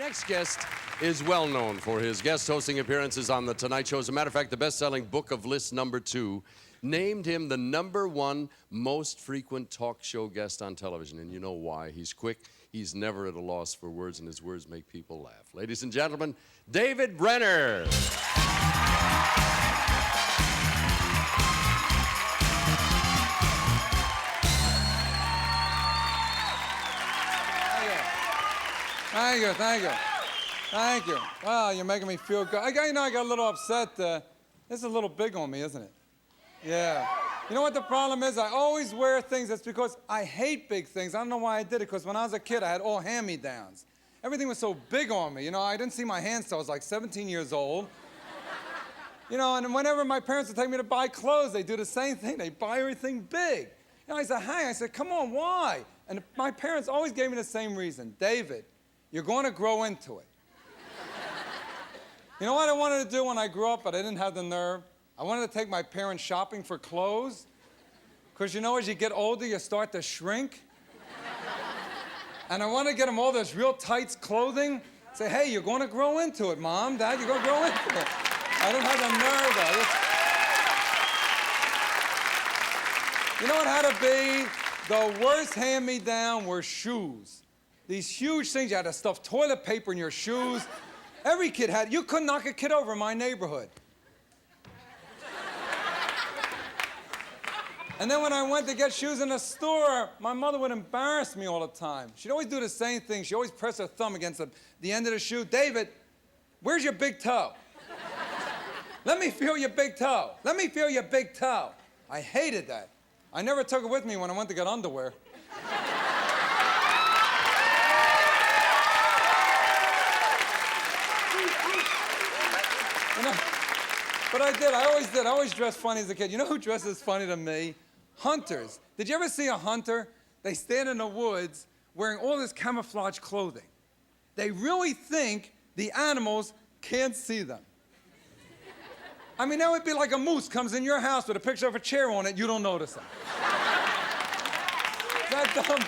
next guest is well known for his guest hosting appearances on The Tonight Show. As a matter of fact, the best-selling book of lists #2 named him the #1 most frequent talk show guest on television. And you know why. He's quick. He's never at a loss for words, and his words make people laugh. Ladies and gentlemen, David Brenner. Thank you, thank you. Thank you. Wow, you're making me feel good. I got a little upset. This is a little big on me, isn't it? Yeah. You know what the problem is? I always wear things. That's because I hate big things. I don't know why I did it, because when I was a kid, I had all hand-me-downs. Everything was so big on me. You know, I didn't see my hands till I was like 17 years old. You know, and whenever my parents would take me to buy clothes, they do the same thing. They buy everything big. You know, I said, hey, come on, why? And my parents always gave me the same reason. David, you're going to grow into it. You know what I wanted to do when I grew up, but I didn't have the nerve? I wanted to take my parents shopping for clothes. Because you know, as you get older, you start to shrink. And I wanted to get them all this real tight clothing. Say, hey, you're going to grow into it, Mom, Dad, you're going to grow into it. I didn't have the nerve, though. You know what had to be? The worst hand-me-down were shoes. These huge things, you had to stuff toilet paper in your shoes. Every kid had, you couldn't knock a kid over in my neighborhood. And then when I went to get shoes in the store, my mother would embarrass me all the time. She'd always do the same thing. She'd always press her thumb against the end of the shoe. David, where's your big toe? Let me feel your big toe. Let me feel your big toe. I hated that. I never took it with me when I went to get underwear. You know, but I did. I always dressed funny as a kid. You know who dresses funny to me? Hunters. Did you ever see a hunter? They stand in the woods wearing all this camouflage clothing. They really think the animals can't see them. I mean, that would be like a moose comes in your house with a picture of a chair on it, you don't notice it. Is that dumb?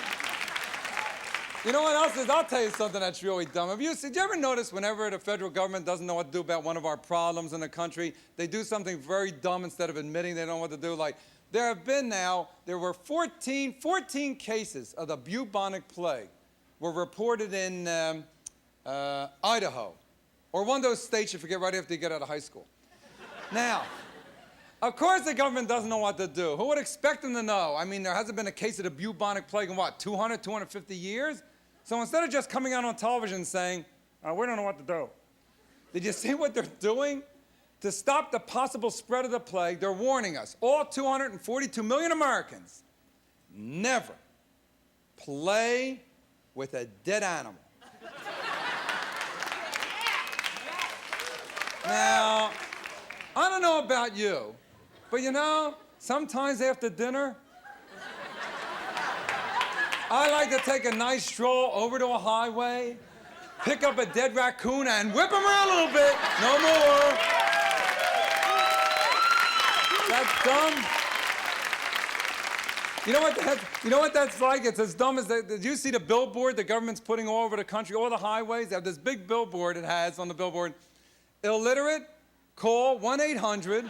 You know what else is? I'll tell you something that's really dumb. Did you ever notice whenever the federal government doesn't know what to do about one of our problems in the country, they do something very dumb instead of admitting they don't know what to do? Like, there were 14 cases of the bubonic plague were reported in Idaho, or one of those states you forget right after you get out of high school. Now, of course the government doesn't know what to do. Who would expect them to know? I mean, there hasn't been a case of the bubonic plague in what, 200, 250 years? So instead of just coming out on television saying, we don't know what to do. Did you see what they're doing? To stop the possible spread of the plague, they're warning us, all 242 million Americans, never play with a dead animal. Now, I don't know about you, but you know, sometimes after dinner, I like to take a nice stroll over to a highway, pick up a dead raccoon and whip him around a little bit. No more. That's dumb. You know what that's like? It's as dumb as did you see the billboard the government's putting all over the country, all the highways? They have this big billboard it has on the billboard. Illiterate, call 1-800.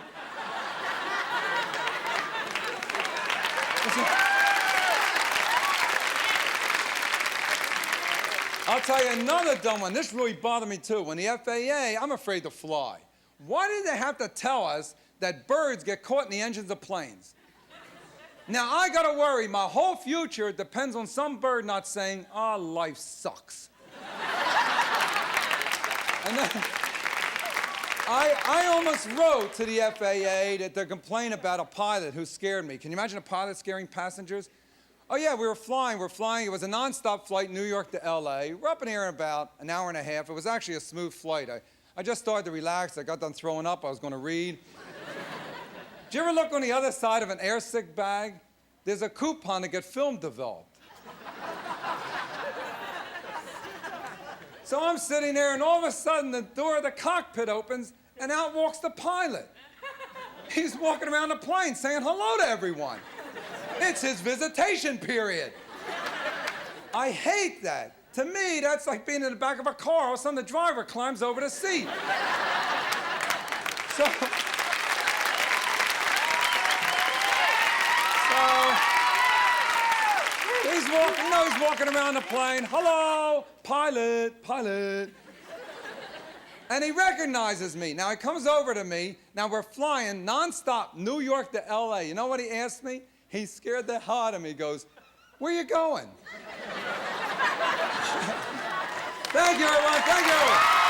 I'll tell you another dumb one. This really bothered me too. When the FAA, I'm afraid to fly. Why did they have to tell us that birds get caught in the engines of planes? Now I gotta worry, my whole future depends on some bird not saying, life sucks. And then, I almost wrote to the FAA to complain about a pilot who scared me. Can you imagine a pilot scaring passengers? Oh yeah, we were flying. It was a non-stop flight, New York to LA. We're up in the air in about an hour and a half. It was actually a smooth flight. I just started to relax. I got done throwing up. I was going to read. Did you ever look on the other side of an airsick bag? There's a coupon to get film developed. So I'm sitting there, and all of a sudden, the door of the cockpit opens, and out walks the pilot. He's walking around the plane saying hello to everyone. It's his visitation period. I hate that. To me, that's like being in the back of a car. All of a sudden, the driver climbs over the seat. So he's walking around the plane. Hello, pilot, pilot. And he recognizes me. Now, he comes over to me. Now, we're flying nonstop, New York to L.A. You know what he asked me? He scared the hell out of me. He goes, where you going? Thank you, everyone. Thank you.